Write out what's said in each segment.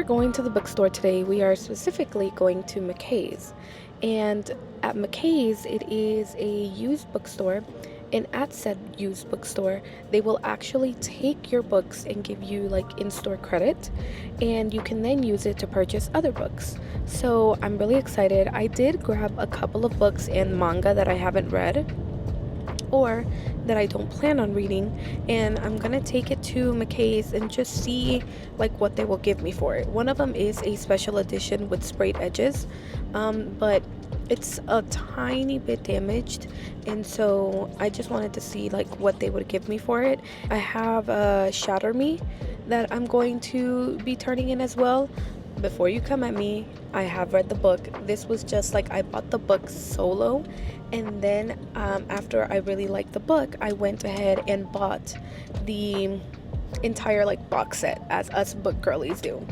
going to the bookstore today. We are specifically going to McKay's. And at McKay's, it is a used bookstore. And at said used bookstore, they will actually take your books and give you like in-store credit. And you can then use it to purchase other books. So I'm really excited. I did grab a couple of books and manga that I haven't read, or that I don't plan on reading, and I'm gonna take it to McKay's and just see like what they will give me for it. One of them is a special edition with sprayed edges, but it's a tiny bit damaged, and so I just wanted to see like what they would give me for it. I have a Shatter Me that I'm going to be turning in as well. Before you come at me, I have read the book. This was just like I bought the book solo, and then after I really liked the book, I went ahead and bought the entire like box set, as us book girlies do.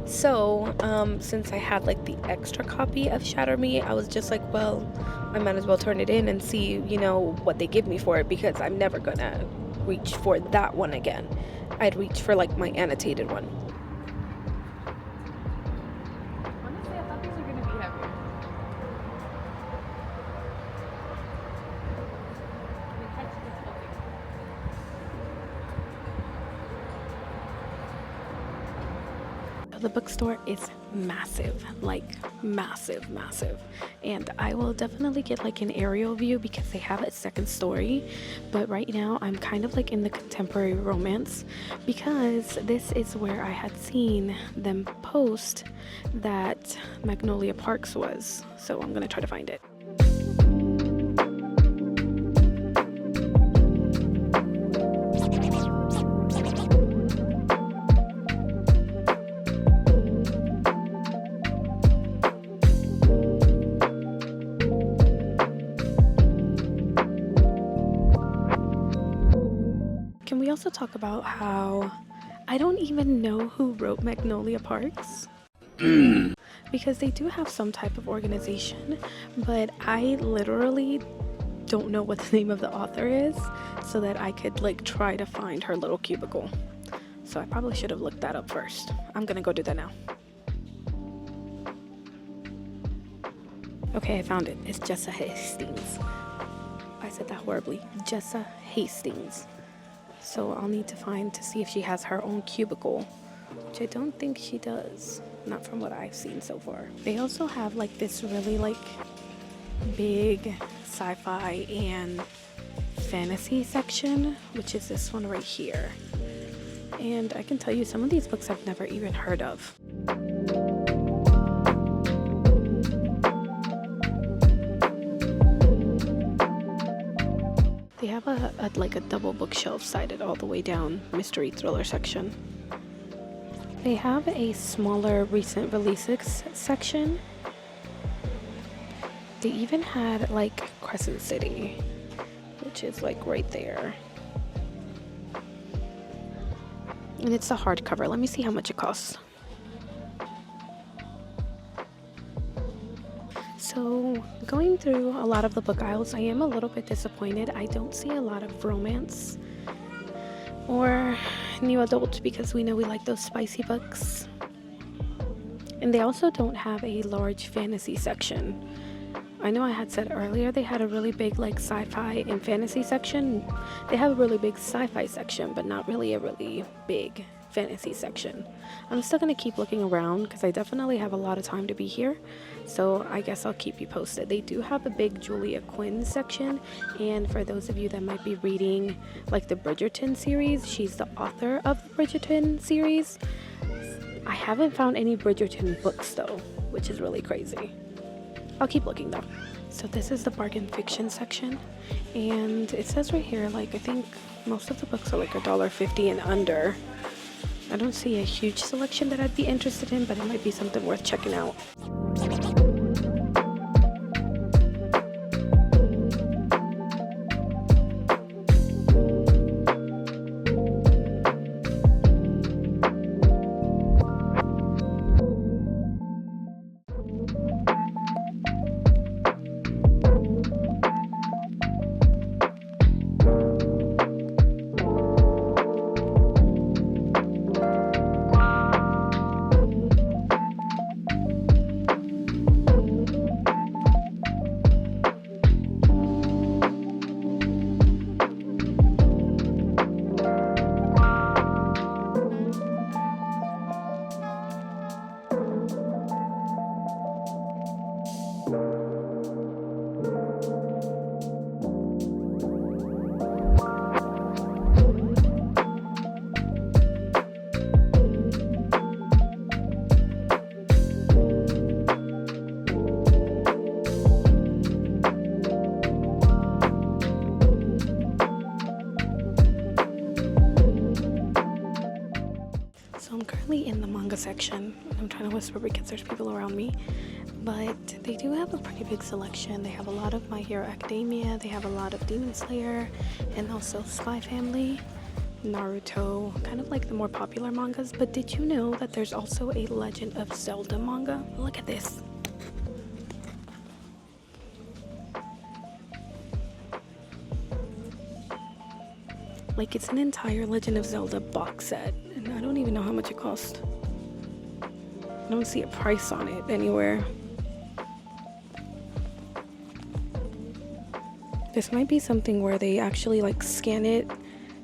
So since I had like the extra copy of Shatter Me, I was just like, well, I might as well turn it in and see, you know, what they give me for it, because I'm never gonna reach for that one again. I'd reach for like my annotated one. The bookstore is massive, like massive, and I will definitely get like an aerial view because they have a second story. But right now I'm kind of like in the contemporary romance, because this is where I had seen them post that Magnolia Parks was, so I'm gonna try to find it. Can we also talk about how I don't even know who wrote Magnolia Parks? Because they do have some type of organization, but I literally don't know what the name of the author is, so that I could like try to find her little cubicle. So I probably should have looked that up first. I'm gonna go do that now. Okay, I found it. It's Jessa Hastings. I said that horribly. Jessa Hastings. So I'll need to see if she has her own cubicle, which I don't think she does, not from what I've seen so far. They also have like this really like big sci-fi and fantasy section, which is this one right here. And I can tell you some of these books I've never even heard of. They have a double bookshelf sided all the way down mystery thriller section. They have a smaller recent releases section. They even had like Crescent City, which is like right there. And it's a hardcover. Let me see how much it costs. So going through a lot of the book aisles, I am a little bit disappointed. I don't see a lot of romance or new adult, because we know we like those spicy books. And they also don't have a large fantasy section. I know I had said earlier they had a really big like sci-fi and fantasy section. They have a really big sci-fi section, but not really a really big fantasy section. I'm still gonna keep looking around because I definitely have a lot of time to be here, so I guess I'll keep you posted. They do have a big Julia Quinn section, and for those of you that might be reading like the Bridgerton series, she's the author of the Bridgerton series. I haven't found any Bridgerton books though, which is really crazy. I'll keep looking though. So this is the bargain fiction section, and it says right here like I think most of the books are like $1.50 and under. I don't see a huge selection that I'd be interested in, but it might be something worth checking out. currently in the manga section. I'm trying to whisper because there's people around me, but they do have a pretty big selection. They have a lot of My Hero Academia, they have a lot of Demon Slayer, and also Spy Family, Naruto, kind of like the more popular mangas. But did you know that there's also a Legend of Zelda manga? Look at this. Like, it's an entire Legend of Zelda box set, and I don't even know how much it cost. I don't see a price on it anywhere. This might be something where they actually like scan it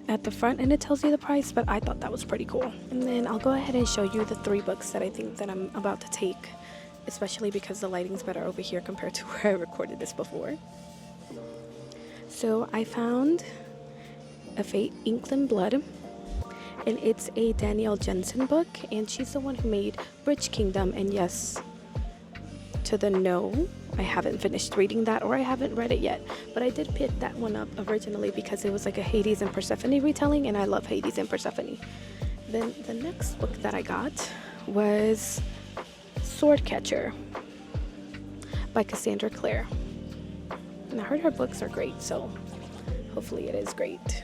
at the front and it tells you the price, but I thought that was pretty cool. And then I'll go ahead and show you the 3 books that I think that I'm about to take, especially because the lighting's better over here compared to where I recorded this before. So I found A Fate Inked in Blood, and it's a Danielle Jensen book, and she's the one who made Bridge Kingdom. And yes, to the no, I haven't finished reading that, or I haven't read it yet, but I did pick that one up originally because it was like a Hades and Persephone retelling, and I love Hades and Persephone. Then the next book that I got was Swordcatcher by Cassandra Clare, and I heard her books are great, so hopefully it is great.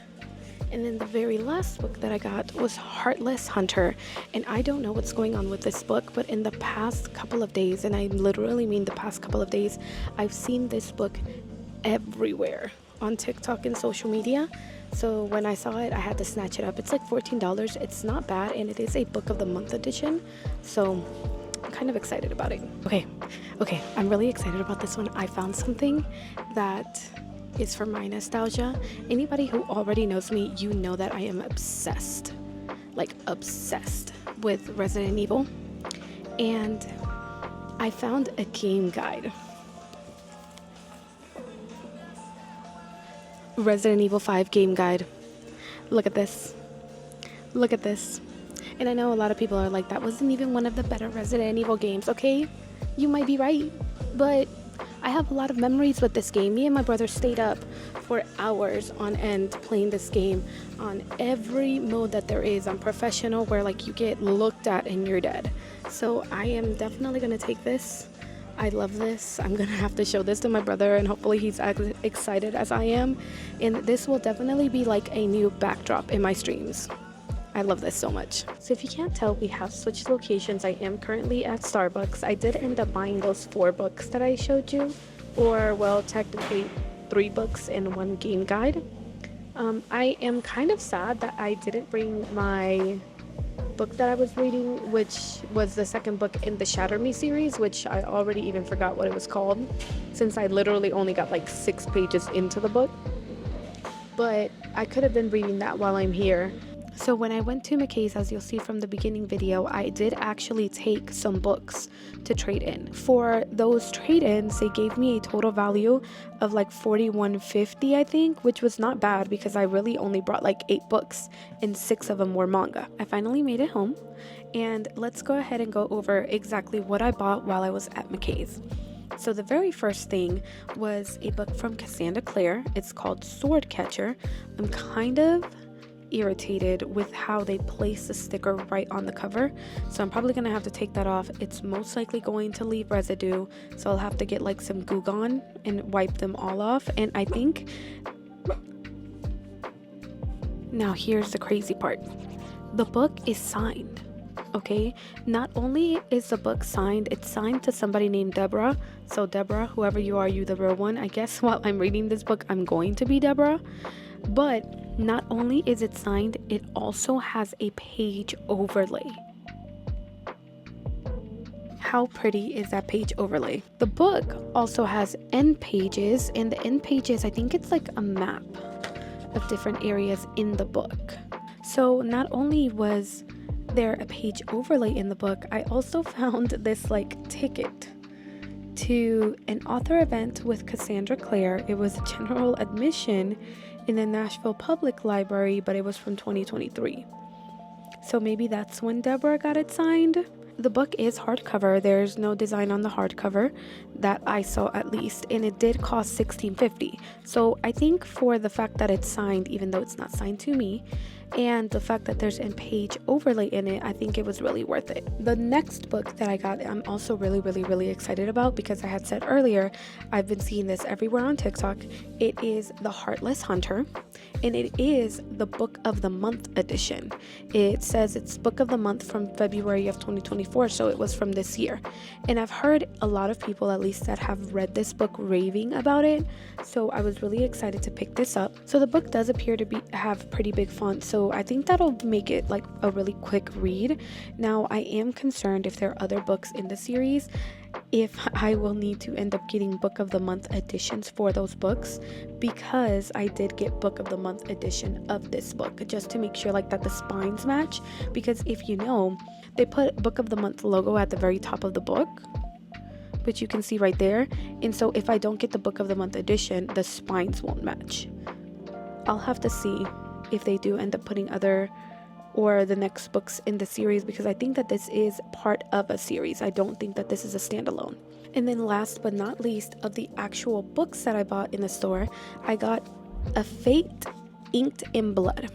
And then the very last book that I got was Heartless Hunter, and I don't know what's going on with this book, but in the past couple of days, and I literally mean the past couple of days, I've seen this book everywhere on TikTok and social media. So when I saw it, I had to snatch it up. It's like $14. It's not bad, and it is a book of the month edition, so I'm kind of excited about it. Okay, I'm really excited about this one. I found something that is for my nostalgia. Anybody who already knows me, you know that I am obsessed, like obsessed with Resident Evil. And I found a game guide. Resident Evil 5 game guide. Look at this. Look at this. And I know a lot of people are like, that wasn't even one of the better Resident Evil games. Okay, you might be right, but I have a lot of memories with this game. Me and my brother stayed up for hours on end playing this game on every mode that there is, on professional, where like you get looked at and you're dead. So I am definitely gonna take this. I love this. I'm gonna have to show this to my brother, and hopefully he's as excited as I am. And this will definitely be like a new backdrop in my streams. I love this so much. So if you can't tell, we have switched locations. I am currently at Starbucks. I did end up buying those 4 books that I showed you, or well, technically 3 books and 1 game guide. I am kind of sad that I didn't bring my book that I was reading, which was the second book in the Shatter Me series, which I already even forgot what it was called, since I literally only got like 6 pages into the book. But I could have been reading that while I'm here. So when I went to McKay's, as you'll see from the beginning video, I did actually take some books to trade in. For those trade-ins, they gave me a total value of like $41.50, I think, which was not bad because I really only brought like 8 books and 6 of them were manga. I finally made it home, and let's go ahead and go over exactly what I bought while I was at McKay's. So the very first thing was a book from Cassandra Clare. It's called Swordcatcher. I'm kind of irritated with how they place the sticker right on the cover, so I'm probably gonna have to take that off. It's most likely going to leave residue, so I'll have to get like some Goo Gone and wipe them all off. And I think now here's the crazy part. The book is signed. Okay, not only is the book signed, it's signed to somebody named Deborah. So Deborah, whoever you are, you the real one. I guess while I'm reading this book, I'm going to be Deborah. But not only is it signed, it also has a page overlay. How pretty is that page overlay? The book also has end pages, and the end pages, I think it's like a map of different areas in the book. So not only was there a page overlay in the book, I also found this like ticket to an author event with Cassandra Clare. It was general admission in the Nashville Public Library, but it was from 2023. So maybe that's when Deborah got it signed. The book is hardcover. There's no design on the hardcover that I saw, at least, and it did cost $16.50. So I think for the fact that it's signed, even though it's not signed to me, and the fact that there's a page overlay in it, I think it was really worth it. The next book that I got, I'm also really excited about, because I had said earlier, I've been seeing this everywhere on TikTok. It is The Heartless Hunter, and it is the Book of the Month edition. It says it's Book of the Month from February of 2024, so it was from this year. And I've heard a lot of people, at least, that have read this book raving about it, so I was really excited to pick this up. So the book does appear to have pretty big font, so I think that'll make it like a really quick read. Now, I am concerned if there are other books in the series, if I will need to end up getting Book of the Month editions for those books, because I did get Book of the Month edition of this book just to make sure like that the spines match, because if you know, they put Book of the Month logo at the very top of the book, which you can see right there, and so if I don't get the Book of the Month edition, the spines won't match. I'll have to see if they do end up putting other or the next books in the series, because I think that this is part of a series. I don't think that this is a standalone. And then last but not least, of the actual books that I bought in the store, I got A Fate Inked in Blood.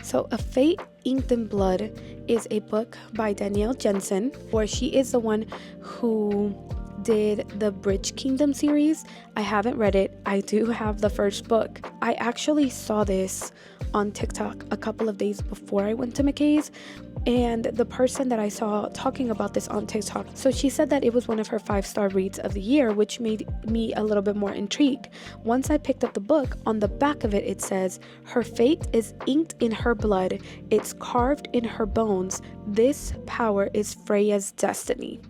So A Fate Inked in Blood is a book by Danielle Jensen, or she is the one who did the Bridge Kingdom series. I haven't read it. I do have the first book. I actually saw this on TikTok a couple of days before I went to McKay's, and the person that I saw talking about this on TikTok, so she said that it was one of her 5-star reads of the year, which made me a little bit more intrigued. Once I picked up the book, on the back of it says, "Her fate is inked in her blood, it's carved in her bones, this power is Freya's destiny."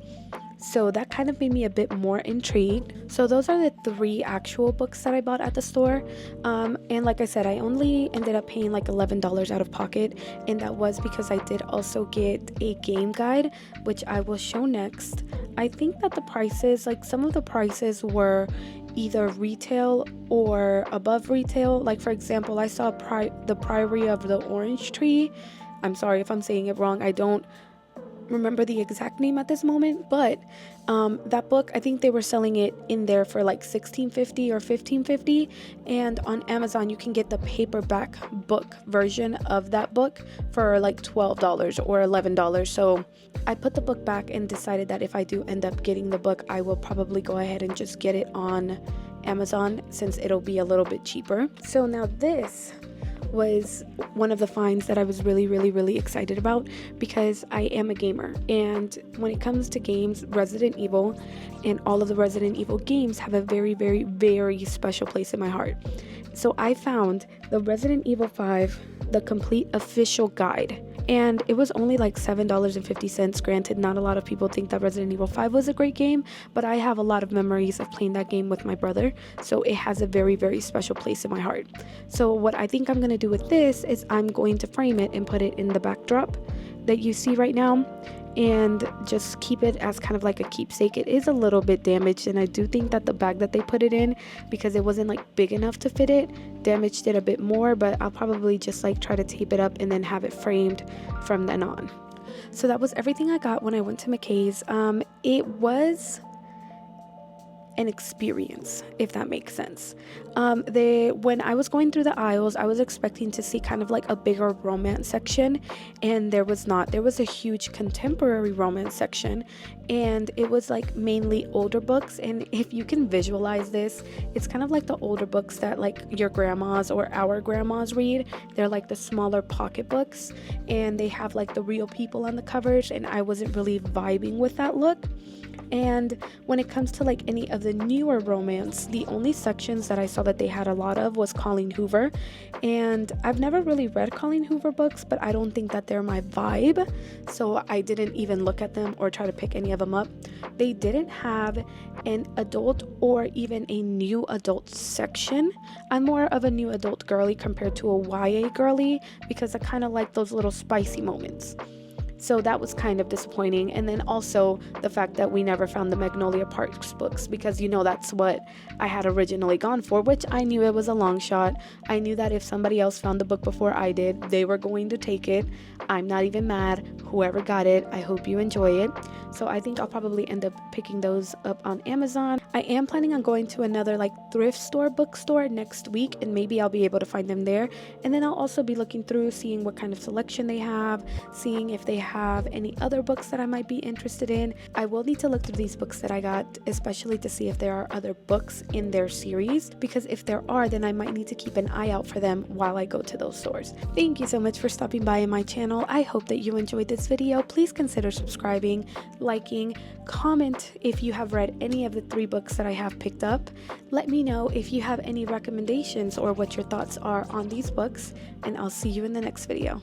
So that kind of made me a bit more intrigued. So those are the 3 actual books that I bought at the store. And like I said, I only ended up paying like $11 out of pocket. And that was because I did also get a game guide, which I will show next. I think that the prices, like some of the prices were either retail or above retail. Like for example, I saw the Priory of the Orange Tree. I'm sorry if I'm saying it wrong. I don't remember the exact name at this moment, but that book, I think they were selling it in there for like $16.50 or $15.50, and on Amazon you can get the paperback book version of that book for like $12 or $11. So I put the book back and decided that if I do end up getting the book, I will probably go ahead and just get it on Amazon, since it'll be a little bit cheaper. So now this was one of the finds that I was really excited about, because I am a gamer, and when it comes to games, Resident Evil and all of the Resident Evil games have a very special place in my heart. So I found the Resident Evil 5, the complete official guide, and it was only like $7.50. Granted, not a lot of people think that Resident Evil 5 was a great game, but I have a lot of memories of playing that game with my brother, so it has a very special place in my heart. So what I think I'm going to do with this is I'm going to frame it and put it in the backdrop that you see right now, and just keep it as kind of like a keepsake. It is a little bit damaged, and I do think that the bag that they put it in, because it wasn't like big enough to fit it, damaged it a bit more, but I'll probably just like try to tape it up and then have it framed from then on. So that was everything I got when I went to McKay's. It was an experience, if that makes sense. When I was going through the aisles, I was expecting to see kind of like a bigger romance section, and there was not. There was a huge contemporary romance section, and it was like mainly older books. And if you can visualize this, it's kind of like the older books that like your grandmas or our grandmas read. They're like the smaller pocket books, and they have like the real people on the covers, and I wasn't really vibing with that look. And when it comes to like any of the newer romance, the only sections that I saw that they had a lot of was Colleen Hoover, and I've never really read Colleen Hoover books, but I don't think that they're my vibe, so I didn't even look at them or try to pick any of them up. They didn't have an adult or even a new adult section. I'm more of a new adult girly compared to a YA girly, because I kind of like those little spicy moments. So that was kind of disappointing. And then also the fact that we never found the Magnolia Parks books, because that's what I had originally gone for, which I knew it was a long shot. I knew that if somebody else found the book before I did, they were going to take it. I'm not even mad. Whoever got it, I hope you enjoy it. So I think I'll probably end up picking those up on Amazon. I am planning on going to another thrift store bookstore next week, and maybe I'll be able to find them there. And then I'll also be looking through, seeing what kind of selection they have, seeing if they have any other books that I might be interested in. I will need to look through these books that I got, especially to see if there are other books in their series, because if there are, then I might need to keep an eye out for them while I go to those stores. Thank you so much for stopping by in my channel. I hope that you enjoyed this video. Please consider subscribing, liking, comment if you have read any of the 3 books that I have picked up. Let me know if you have any recommendations or what your thoughts are on these books, and I'll see you in the next video.